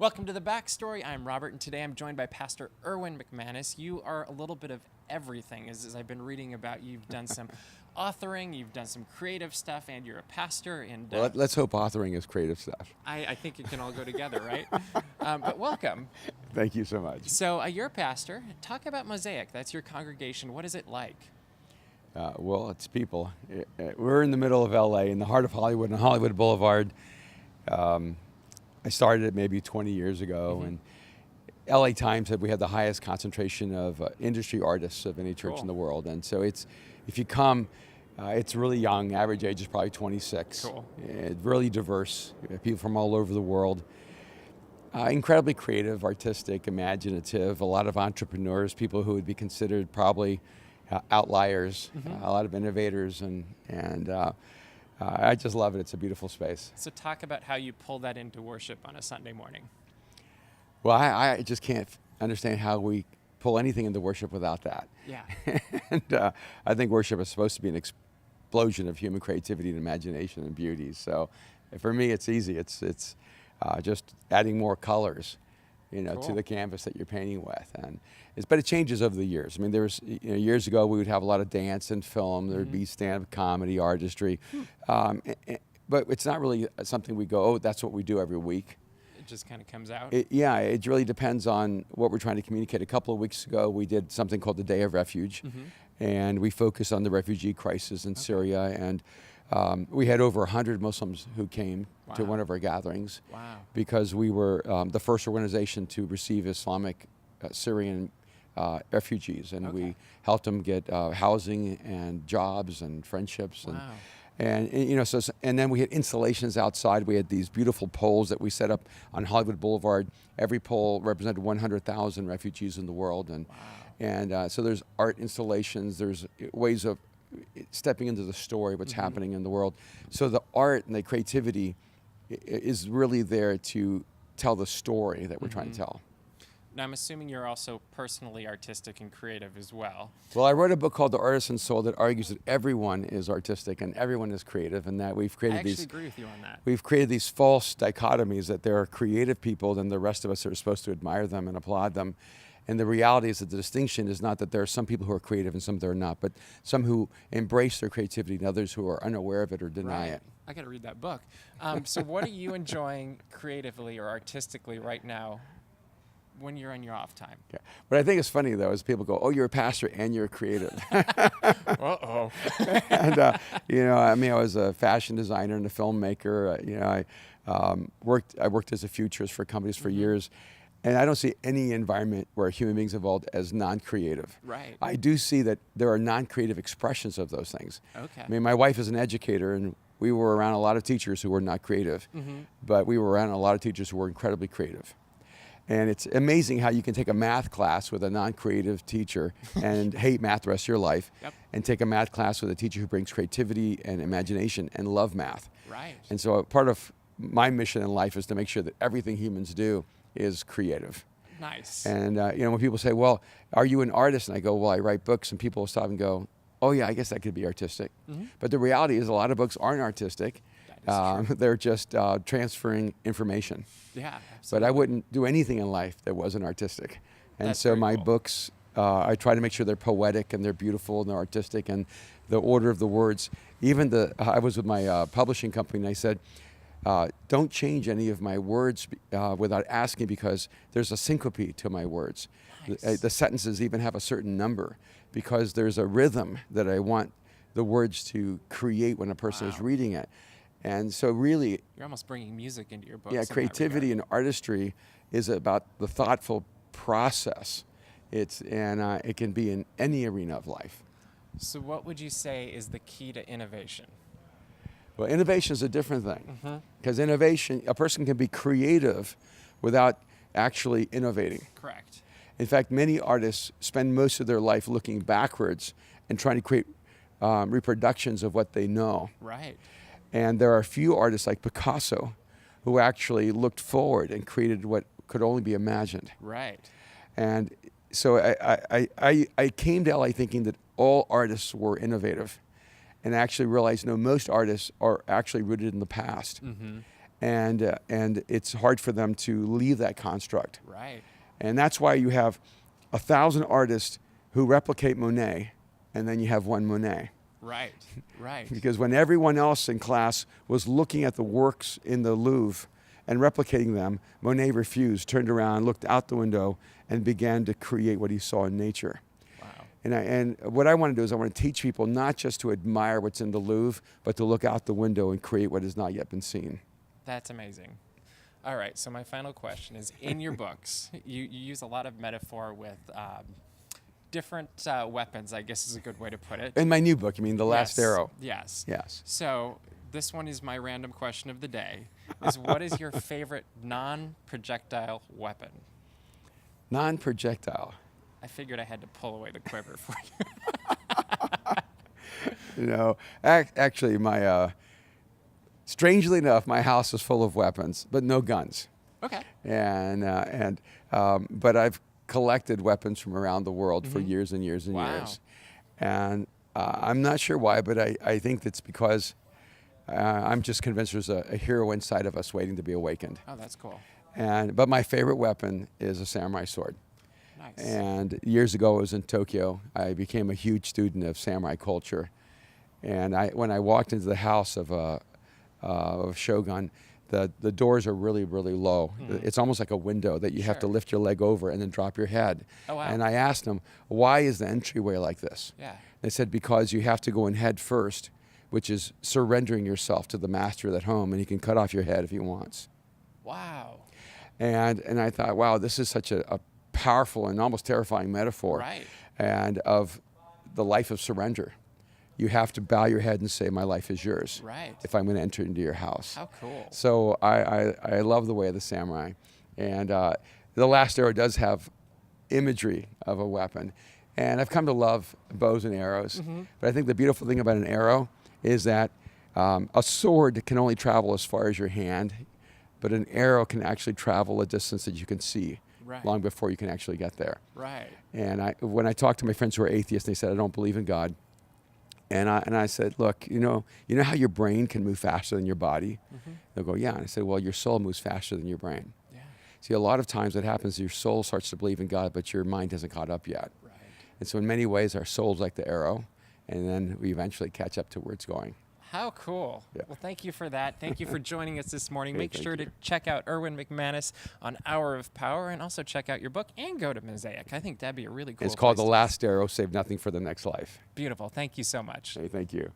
Welcome to The Backstory. I'm Robert, and today I'm joined by Pastor Erwin McManus. You are a little bit of everything. As I've been reading about you, you've done some authoring, you've done some creative stuff, and you're a pastor. And well, let's hope authoring is creative stuff. I think it can all go together, right? But welcome. Thank you so much. So you're a pastor. Talk about Mosaic. That's your congregation. What is it like? Well, it's people. We're in the middle of LA, in the heart of Hollywood, on Hollywood Boulevard. I started it maybe 20 years ago, and LA Times said we had the highest concentration of industry artists of any church in the world. And so if you come, it's really young. Average age is probably 26. Cool. It's really diverse. People from all over the world. Incredibly creative, artistic, imaginative. A lot of entrepreneurs, people who would be considered probably outliers. A lot of innovators, and I just love it. It's a beautiful space. So talk about how you pull that into worship on a Sunday morning. Well, I just can't understand how we pull anything into worship without that. Yeah. And I think worship is supposed to be an explosion of human creativity and imagination and beauty. So for me, it's easy. It's just adding more colors, to the canvas that you're painting with. But it changes over the years. I mean, there was years ago we would have a lot of dance and film. There would be stand-up comedy, artistry, but it's not really something we go, oh, that's what we do every week. It just kind of comes out. It really depends on what we're trying to communicate. A couple of weeks ago, we did something called the Day of Refuge, and we focused on the refugee crisis in Syria. And we had over 100 Muslims who came to one of our gatherings because we were the first organization to receive Islamic Syrian refugees, and we helped them get housing and jobs and friendships. And then we had installations outside. We had these beautiful poles that we set up on Hollywood Boulevard. Every pole represented 100,000 refugees in the world, and so there's art installations. There's ways of stepping into the story, what's happening in the world. So the art and the creativity is really there to tell the story that we're trying to tell. Now, I'm assuming you're also personally artistic and creative as well. Well, I wrote a book called The Artisan Soul that argues that everyone is artistic and everyone is creative, and that we've created I agree with you on that. We've created these false dichotomies that there are creative people, and the rest of us are supposed to admire them and applaud them. And the reality is that the distinction is not that there are some people who are creative and some that are not, but some who embrace their creativity and others who are unaware of it or deny it. I got to read that book. So what are you enjoying creatively or artistically right now when you're on your off time? Yeah. What I think is funny, though, is people go, oh, you're a pastor and you're creative. Uh-oh. And, I was a fashion designer and a filmmaker. I worked as a futurist for companies for years. And I don't see any environment where human beings evolved as non-creative. Right. I do see that there are non-creative expressions of those things. Okay. I mean, my wife is an educator, and we were around a lot of teachers who were not creative, but we were around a lot of teachers who were incredibly creative. And it's amazing how you can take a math class with a non-creative teacher and hate math the rest of your life, and take a math class with a teacher who brings creativity and imagination and love math. Right. And so part of my mission in life is to make sure that everything humans do is creative. Nice. And when people say, well, are you an artist? And I go, well, I write books, and people will stop and go, oh yeah, I guess that could be artistic. But the reality is a lot of books aren't artistic. They're just transferring information. Yeah, absolutely. But I wouldn't do anything in life that wasn't artistic. And That's so my cool. books, I try to make sure they're poetic and they're beautiful and they're artistic, and the order of the words. I was with my publishing company, and I said, don't change any of my words without asking, because there's a syncope to my words. Nice. The sentences even have a certain number, because there's a rhythm that I want the words to create when a person is reading it. And so really, you're almost bringing music into your books. yeah, creativity and artistry is about the thoughtful process. It can be in any arena of life. So what would you say is the key to innovation? Well, innovation is a different thing, because innovation, a person can be creative without actually innovating. Correct. In fact, many artists spend most of their life looking backwards and trying to create reproductions of what they know. Right. And there are a few artists like Picasso who actually looked forward and created what could only be imagined. Right. And so I came to LA thinking that all artists were innovative, and I actually realized, no, most artists are actually rooted in the past. and it's hard for them to leave that construct. Right. And that's why you have 1,000 artists who replicate Monet, and then you have one Monet. Right. Right. Because when everyone else in class was looking at the works in the Louvre and replicating them, Monet refused, turned around, looked out the window, and began to create what he saw in nature. Wow. And what I want to do is I want to teach people not just to admire what's in the Louvre, but to look out the window and create what has not yet been seen. That's amazing. All right, so my final question is, in your books, you use a lot of metaphor with different weapons, I guess is a good way to put it. In my new book, you mean The Last Arrow? Yes. Yes. So this one is my random question of the day, is what is your favorite non-projectile weapon? Non-projectile. I figured I had to pull away the quiver for you. You know, actually, strangely enough, my house is full of weapons, but no guns. Okay. But I've collected weapons from around the world for Mhm. years and years and Wow. years. And I'm not sure why, but I think that's because I'm just convinced there's a hero inside of us waiting to be awakened. Oh, that's cool. But my favorite weapon is a samurai sword. Nice. And years ago, I was in Tokyo. I became a huge student of samurai culture. And when I walked into the house of Shogun, the doors are really, really low. Mhm. It's almost like a window that you have to Sure. lift your leg over and then drop your head. Oh, wow. And I asked them, why is the entryway like this? Yeah. They said, because you have to go in head first, which is surrendering yourself to the master at home, and he can cut off your head if he wants. Wow. And I thought, wow, this is such a powerful and almost terrifying metaphor. Right. And of the life of surrender. You have to bow your head and say, my life is yours. Right. If I'm going to enter into your house. How cool. So I love the way of the samurai. And The Last Arrow does have imagery of a weapon. And I've come to love bows and arrows. Mhm. But I think the beautiful thing about an arrow is that a sword can only travel as far as your hand, but an arrow can actually travel a distance that you can see Right. long before you can actually get there. Right. And when I talked to my friends who are atheists, they said, I don't believe in God. And I said, look, you know how your brain can move faster than your body? Mhm. They'll go, yeah. And I said, well, your soul moves faster than your brain. Yeah. See, a lot of times what happens is your soul starts to believe in God, but your mind hasn't caught up yet. Right. And so in many ways, our soul's like the arrow, and then we eventually catch up to where it's going. How cool. Yeah. Well, thank you for that. Thank you for joining us this morning. Hey, Make thank sure to you. check out Erwin McManus on Hour of Power, and also check out your book and go to Mosaic. I think that'd be a really cool It's called place The to- Last Arrow, Save Nothing for the Next Life. Beautiful. Thank you so much. Hey, thank you.